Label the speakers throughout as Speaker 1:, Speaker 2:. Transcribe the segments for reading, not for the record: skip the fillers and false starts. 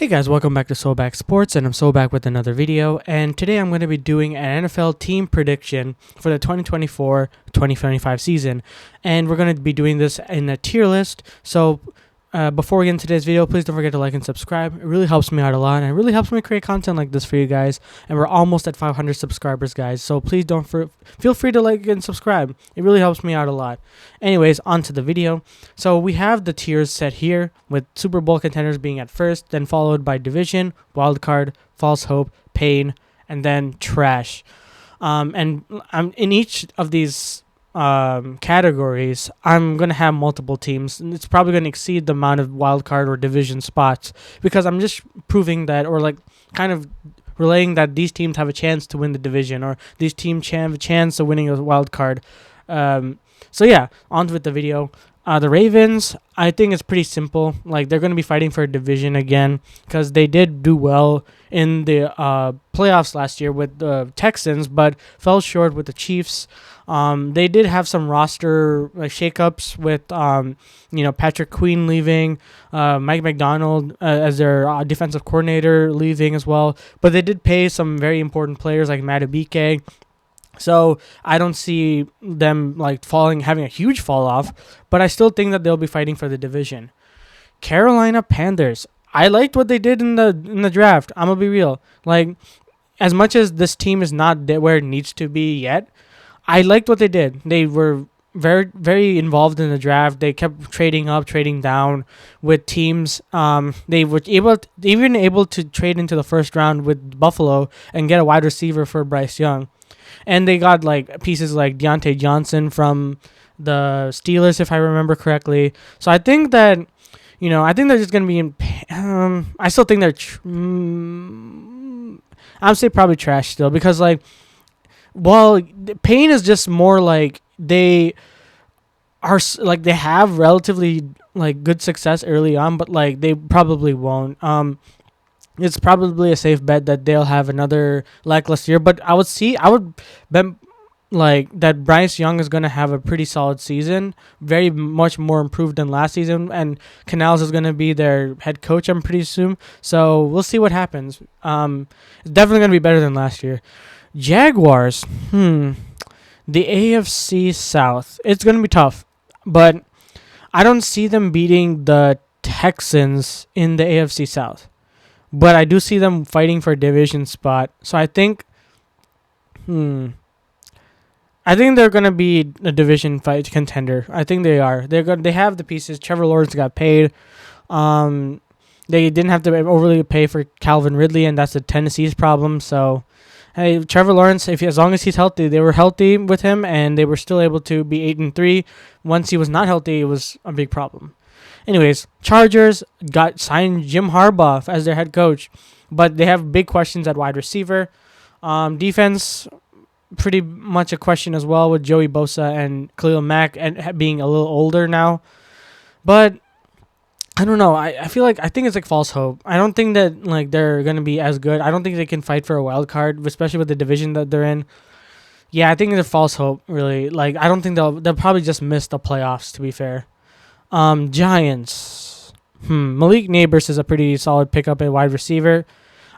Speaker 1: Hey guys, welcome back to Soulback Sports, and I'm Soulback with another video, and today I'm going to be doing an NFL team prediction for the 2024-2025 season, and we're going to be doing this in a tier list. So before we get into today's video, please don't forget to like and subscribe. It really helps me out a lot, and it really helps me create content like this for you guys, and we're almost at 500 subscribers, guys, so please feel free to like and subscribe. It really helps me out a lot. Anyways, on to the video. So we have the tiers set here, with Super Bowl contenders being at first, then followed by division, wildcard, false hope, pain, and then trash. And in each of these categories, I'm going to have multiple teams, and it's probably going to exceed the amount of wildcard or division spots, because I'm just proving that, or like kind of relaying that these teams have a chance to win the division, or these teams have a chance of winning a wild card. So yeah, on with the video. The Ravens, I think it's pretty simple. Like, they're going to be fighting for a division again, because they did do well in the playoffs last year with the Texans, but fell short with the Chiefs. They did have some roster shakeups with Patrick Queen leaving, Mike McDonald as their defensive coordinator leaving as well. But they did pay some very important players like Madubuike. So I don't see them having a huge fall off, but I still think that they'll be fighting for the division. Carolina Panthers, I liked what they did in the draft. I'm gonna be real. Like, as much as this team is not where it needs to be yet, I liked what they did. They were very, very involved in the draft. They kept trading up, trading down with teams. They were able to trade into the first round with Buffalo and get a wide receiver for Bryce Young. And they got pieces like Deontay Johnson from the Steelers, if I remember correctly. So I think that, I think they're just going to be in. I still think they're. I'd say probably trash still, because Payne is just more like they have relatively good success early on, but they probably won't. It's probably a safe bet that they'll have another lackluster year, but I would bet that Bryce Young is going to have a pretty solid season, very much more improved than last season, and Canals is going to be their head coach, I'm pretty assume. So we'll see what happens. It's definitely going to be better than last year. Jaguars, the AFC South, it's going to be tough, but I don't see them beating the Texans in the AFC South. But I do see them fighting for a division spot. So I think they're going to be a division fight contender. I think they are. They have the pieces. Trevor Lawrence got paid. They didn't have to overly pay for Calvin Ridley, and that's the Tennessee's problem. So, hey, Trevor Lawrence, as long as he's healthy, they were healthy with him, and they were still able to be 8-3. Once he was not healthy, it was a big problem. Anyways, Chargers signed Jim Harbaugh as their head coach, but they have big questions at wide receiver. Defense, pretty much a question as well, with Joey Bosa and Khalil Mack and being a little older now. But I don't know. I think it's false hope. I don't think that they're gonna be as good. I don't think they can fight for a wild card, especially with the division that they're in. Yeah, I think it's a false hope. Really, I don't think they'll probably just miss the playoffs, to be fair. Giants. Malik Neighbors is a pretty solid pickup at wide receiver.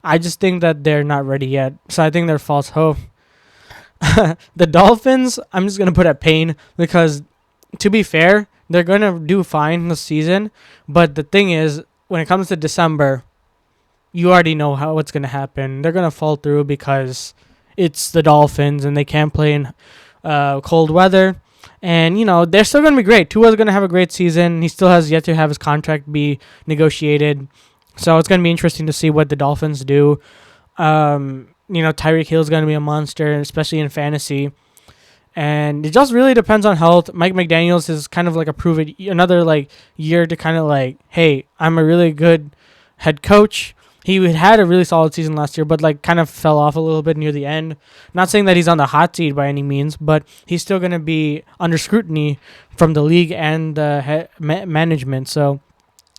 Speaker 1: I just think that they're not ready yet, so I think they're false hope. The Dolphins, I'm just gonna put at pain, because, to be fair, they're gonna do fine this season. But the thing is, when it comes to December, you already know what's gonna happen. They're gonna fall through because it's the Dolphins and they can't play in cold weather. And, they're still going to be great. Tua's going to have a great season. He still has yet to have his contract be negotiated. So it's going to be interesting to see what the Dolphins do. Tyreek Hill's going to be a monster, especially in fantasy. And it just really depends on health. Mike McDaniels is kind of another year to kind of hey, I'm a really good head coach. He had a really solid season last year, but kind of fell off a little bit near the end. Not saying that he's on the hot seat by any means, but he's still going to be under scrutiny from the league and the management. So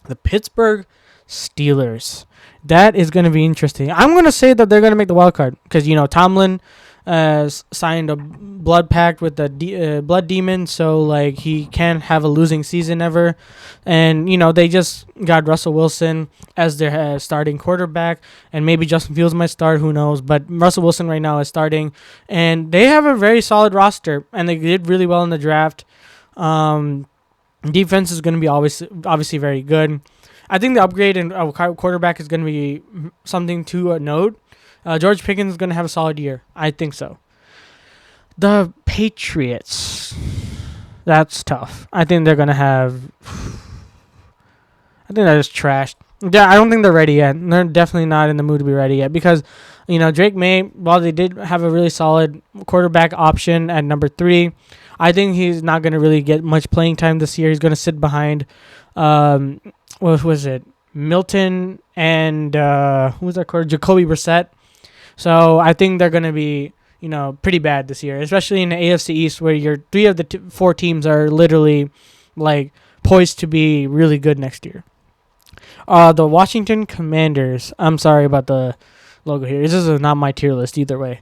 Speaker 1: the Pittsburgh Steelers, that is going to be interesting. I'm going to say that they're going to make the wild card, because Tomlin signed a blood pact with the blood demon, so like he can't have a losing season ever. And they just got Russell Wilson as their starting quarterback, and maybe Justin Fields might start, who knows, but Russell Wilson right now is starting, and they have a very solid roster, and they did really well in the draft. Defense is going to be obviously very good. I think the upgrade in quarterback is going to be something to note. George Pickens is going to have a solid year. I think so. The Patriots, that's tough. I think they're going to have... I think they're just trashed. Yeah, I don't think they're ready yet. They're definitely not in the mood to be ready yet because, Drake May, while they did have a really solid quarterback option at number 3, I think he's not going to really get much playing time this year. He's going to sit behind, what was it? Milton and who was that called? Jacoby Brissett. So I think they're going to be, pretty bad this year, especially in the AFC East where your 3 of the 4 teams are literally like poised to be really good next year. The Washington Commanders. I'm sorry about the logo here. This is not my tier list either way.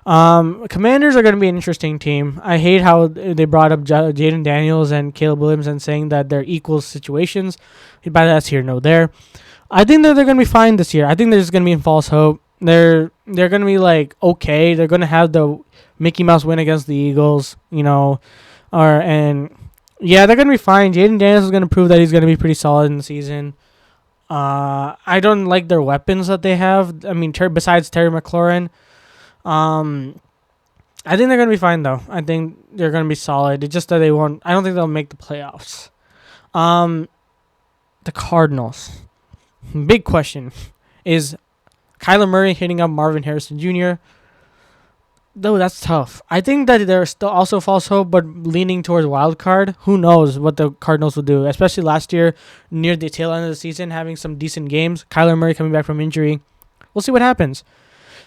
Speaker 1: Commanders are going to be an interesting team. I hate how they brought up Jaden Daniels and Caleb Williams and saying that they're equal situations. By that's here, no there. I think that they're going to be fine this year. I think they're just going to be in false hope. They're going to be like okay. They're going to have the Mickey Mouse win against the Eagles, they're going to be fine. Jaden Daniels is going to prove that he's going to be pretty solid in the season. I don't like their weapons that they have. I mean, besides Terry McLaurin, I think they're going to be fine, though. I think they're going to be solid. It's just that they won't. I don't think they'll make the playoffs. The Cardinals. Big question. Is Kyler Murray hitting up Marvin Harrison Jr.? Though that's tough. I think that they're still also false hope, but leaning towards wild card. Who knows what the Cardinals will do? Especially last year, near the tail end of the season, having some decent games. Kyler Murray coming back from injury. We'll see what happens.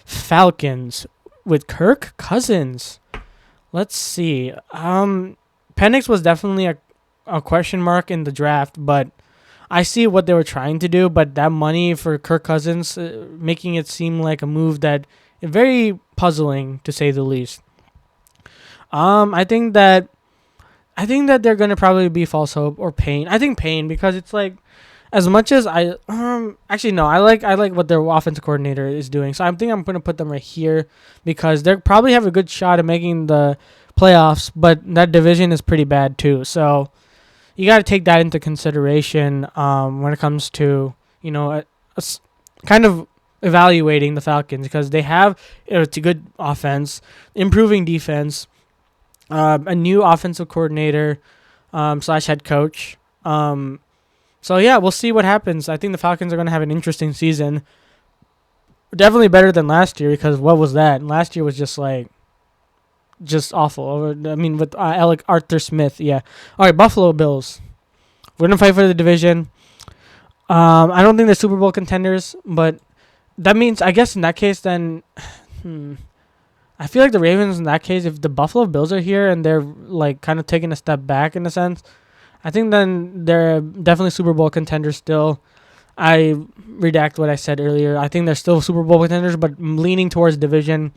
Speaker 1: Falcons with Kirk Cousins. Let's see. Penix was definitely a question mark in the draft, but I see what they were trying to do. But that money for Kirk Cousins, making it seem like a move that is very puzzling to say the least. I think that they're gonna probably be false hope or pain. I think pain because it's like, as much as I actually no, I like what their offensive coordinator is doing. So I think I'm gonna put them right here because they probably have a good shot at making the playoffs, but that division is pretty bad too. So you got to take that into consideration when it comes to kind of evaluating the Falcons because they have it's a good offense, improving defense, a new offensive coordinator / head coach. So yeah, we'll see what happens. I think the Falcons are going to have an interesting season. Definitely better than last year because what was that? Last year was just awful. I mean, with Arthur Smith, yeah. All right, Buffalo Bills. We're going to fight for the division. I don't think they're Super Bowl contenders, but that means, I guess in that case, then, I feel like the Ravens in that case, if the Buffalo Bills are here and they're like kind of taking a step back in a sense, I think then they're definitely Super Bowl contenders still. I redact what I said earlier. I think they're still Super Bowl contenders, but leaning towards division.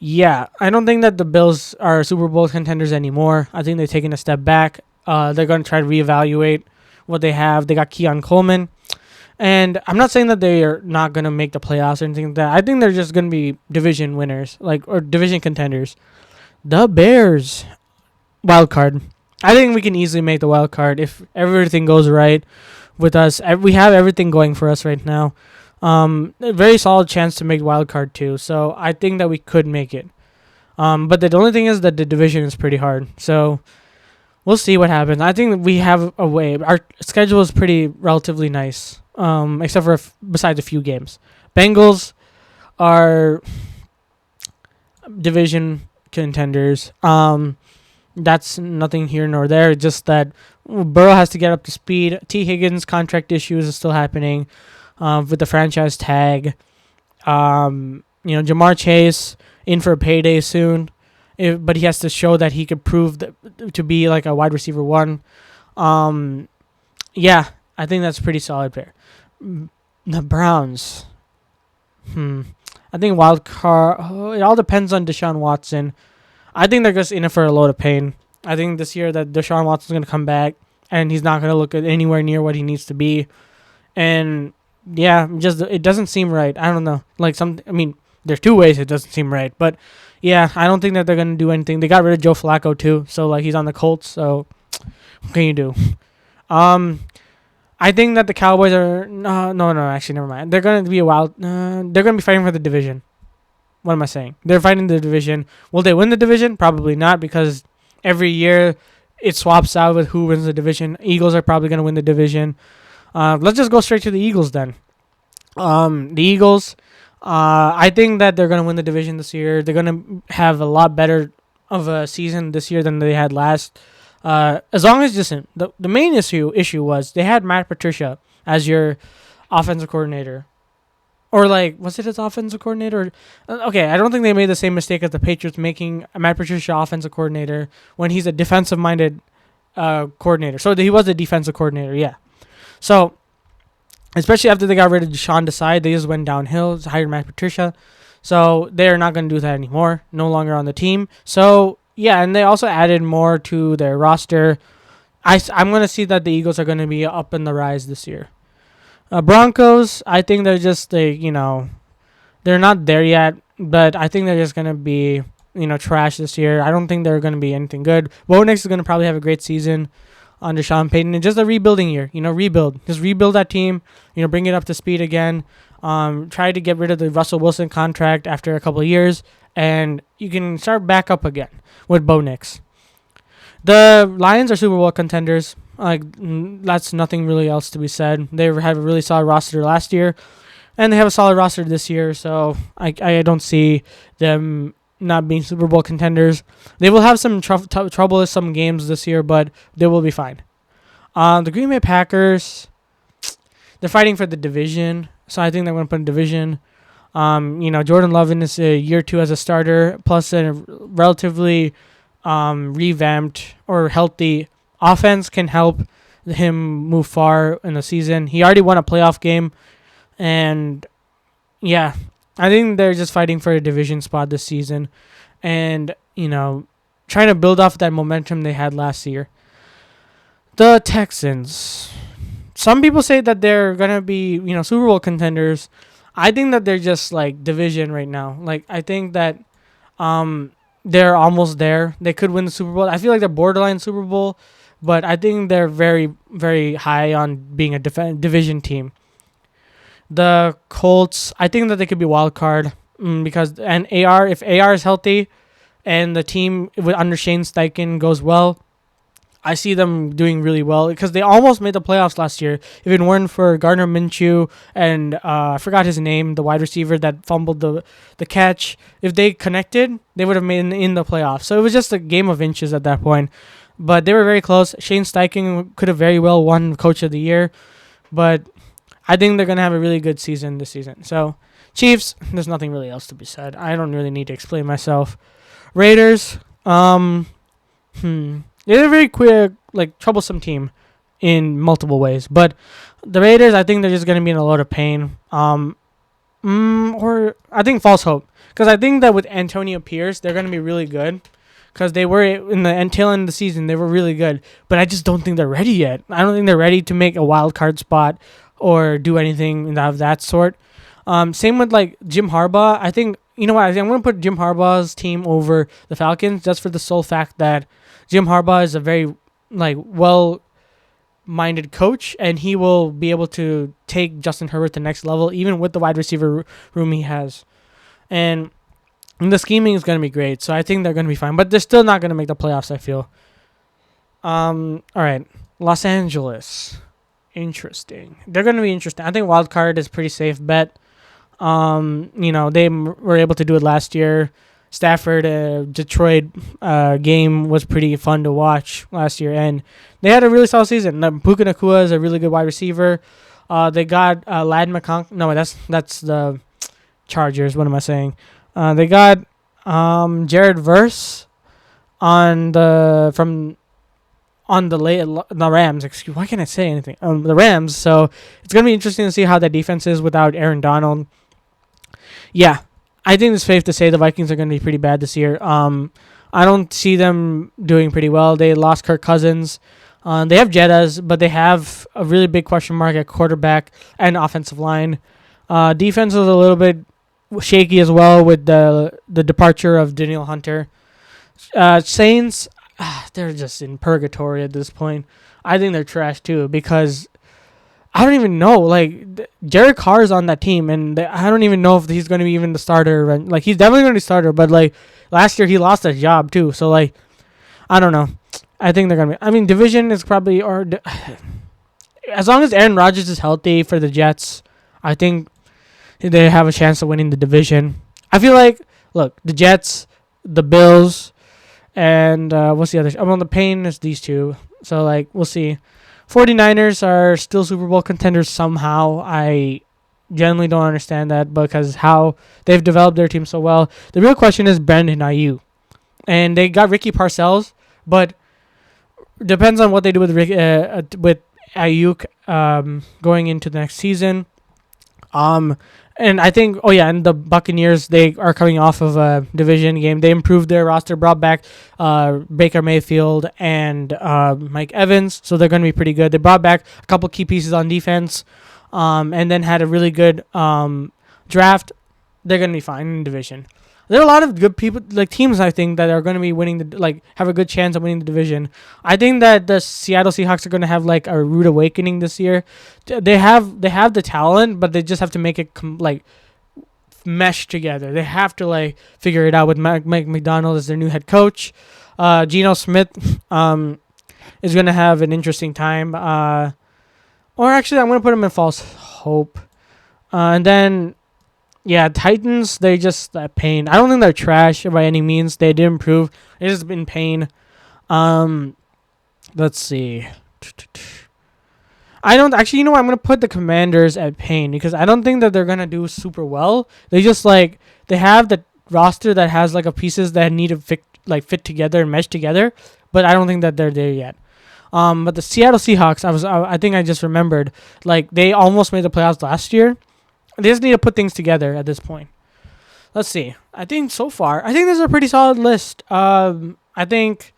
Speaker 1: Yeah, I don't think that the Bills are Super Bowl contenders anymore. I think they're taking a step back. They're going to try to reevaluate what they have. They got Keon Coleman. And I'm not saying that they are not going to make the playoffs or anything like that. I think they're just going to be division winners, or division contenders. The Bears, wild card. I think we can easily make the wild card if everything goes right with us. We have everything going for us right now. A very solid chance to make wild card too. So I think that we could make it. But the only thing is that the division is pretty hard. So we'll see what happens. I think we have a way. Our schedule is pretty relatively nice. Except for besides a few games. Bengals are division contenders. That's nothing here nor there. Just that Burrow has to get up to speed. T. Higgins contract issues is still happening with the franchise tag. Jamar Chase in for a payday soon, but he has to show that he could prove to be like a wide receiver 1. Yeah, I think that's pretty solid there. The Browns. I think wild card. It all depends on Deshaun Watson. I think they're just in it for a load of pain. I think this year that Deshaun Watson's going to come back and he's not going to look at anywhere near what he needs to be. And yeah, just it doesn't seem right. I don't know. There's two ways it doesn't seem right, but yeah, I don't think that they're going to do anything. They got rid of Joe Flacco too, so he's on the Colts. So what can you do? I think that the Cowboys are actually never mind. They're going to be they're going to be fighting for the division. What am I saying? They're fighting the division. Will they win the division? Probably not, because every year it swaps out with who wins the division. Eagles are probably going to win the division. Let's just go straight to the Eagles then. The Eagles, I think that they're going to win the division this year. They're going to have a lot better of a season this year than they had last. As long as the main issue was they had Matt Patricia as your offensive coordinator. Or was it his offensive coordinator? Okay, I don't think they made the same mistake as the Patriots making Matt Patricia offensive coordinator when he's a defensive-minded coordinator. So he was a defensive coordinator, yeah. So, especially after they got rid of Deshaun Desai, they just went downhill, hired Matt Patricia. So, they're not going to do that anymore, no longer on the team. So, yeah, and they also added more to their roster. I'm going to see that the Eagles are going to be up in the rise this year. Broncos, I think they're just, they're not there yet, but I think they're just going to be, trash this year. I don't think they're going to be anything good. Bo Nix is going to probably have a great season under Sean Payton. And just a rebuilding year, rebuild. Just rebuild that team, bring it up to speed again. Try to get rid of the Russell Wilson contract after a couple of years, and you can start back up again with Bo Nix. The Lions are Super Bowl contenders. That's nothing really else to be said. They had a really solid roster last year, and they have a solid roster this year, so I don't see them not being Super Bowl contenders. They will have some trouble with some games this year, but they will be fine. The Green Bay Packers, they're fighting for the division, so I think they're going to put in division. Jordan Love in this year 2 as a starter, plus a relatively revamped or healthy offense can help him move far in the season. He already won a playoff game, and yeah, I think they're just fighting for a division spot this season, and trying to build off that momentum they had last year. The Texans, some people say that they're gonna be Super Bowl contenders. I think that they're just division right now. I think that they're almost there. They could win the Super Bowl. I feel like they're borderline Super Bowl, but I think they're very, very high on being a division team. The Colts, I think that they could be wild card because if AR is healthy and the team under Shane Steichen goes well, I see them doing really well because they almost made the playoffs last year. If it weren't for Gardner Minshew and I forgot his name, the wide receiver that fumbled the catch, if they connected, they would have made in the playoffs. So it was just a game of inches at that point. But they were very close. Shane Steichen could have very well won Coach of the Year, but I think they're going to have a really good season this season. So, Chiefs, there's nothing really else to be said. I don't really need to explain myself. Raiders, they're a very quick, troublesome team in multiple ways. But the Raiders, I think they're just going to be in a lot of pain. Or I think false hope. Because I think that with Antonio Pierce, they're going to be really good. Because they were in the tail end of the season, they were really good. But I just don't think they're ready yet. I don't think they're ready to make a wild card spot or do anything of that sort. Same with Jim Harbaugh. I think I'm going to put Jim Harbaugh's team over the Falcons just for the sole fact that Jim Harbaugh is a very well-minded coach, and he will be able to take Justin Herbert to the next level, even with the wide receiver room he has. And the scheming is going to be great, so I think they're going to be fine. But they're still not going to make the playoffs, I feel. All right. Los Angeles. Interesting. They're going to be interesting. I think wild card is a pretty safe bet. They were able to do it last year. Stafford, Detroit game was pretty fun to watch last year, and they had a really solid season. Puka Nacua is a really good wide receiver. They got Ladd McConkey. No, that's the Chargers. What am I saying? They got Jared Verse on the Rams. Excuse. Why can't I say anything? The Rams. So it's gonna be interesting to see how that defense is without Aaron Donald. yeah, I think it's safe to say the Vikings are going to be pretty bad this year. I don't see them doing pretty well. They lost Kirk Cousins. They have Jettas, but they have a really big question mark at quarterback and offensive line. Defense is a little bit shaky as well with the departure of Daniel Hunter. Saints, they're just in purgatory at this point. I think they're trash too because I don't even know. Like, Jared Carr's on that team, and I don't even know if he's going to be even the starter. Like, he's definitely going to be starter, but like last year he lost his job too. So like, I don't know. I think they're going to be. I mean, division is probably as long as Aaron Rodgers is healthy for the Jets, I think they have a chance of winning the division. I feel like, look, the Jets, the Bills, and what's the other? The pain is these two. So, like, we'll see. 49ers are still Super Bowl contenders somehow. I generally don't understand that because how they've developed their team so well. The real question is Brandon Ayuk. And they got Ricky Parcells, but depends on what they do with Ayuk going into the next season. And I think, and the Buccaneers, they are coming off of a division game. They improved their roster, brought back Baker Mayfield and Mike Evans, so they're going to be pretty good. They brought back a couple key pieces on defense, and then had a really good draft. They're going to be fine in the division. There are a lot of good people, like teams, I think, that are going to be winning have a good chance of winning the division. I think that the Seattle Seahawks are going to have like a rude awakening this year. They have the talent, but they just have to make it mesh together. They have to figure it out with Mike McDonald as their new head coach. Geno Smith is going to have an interesting time. Or actually, I'm going to put him in false hope. And then, Titans, they just pain. I don't think they're trash by any means. They did improve. It's just been pain. Let's see. I don't actually. You know what? I'm gonna put the Commanders at pain because I don't think that they're gonna do super well. They just they have the roster that has a pieces that need to fit together and mesh together, but I don't think that they're there yet. But the Seattle Seahawks, I think I just remembered, they almost made the playoffs last year. They just need to put things together at this point. Let's see. I think so far, this is a pretty solid list. I think,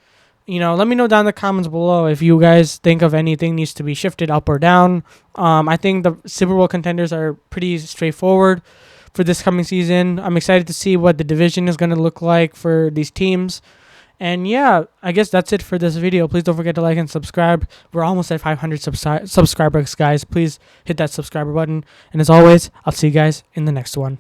Speaker 1: let me know down in the comments below if you guys think of anything needs to be shifted up or down. I think the Super Bowl contenders are pretty straightforward for this coming season. I'm excited to see what the division is going to look like for these teams. And I guess that's it for this video. Please don't forget to like and subscribe. We're almost at 500 subscribers, guys. Please hit that subscriber button. And as always, I'll see you guys in the next one.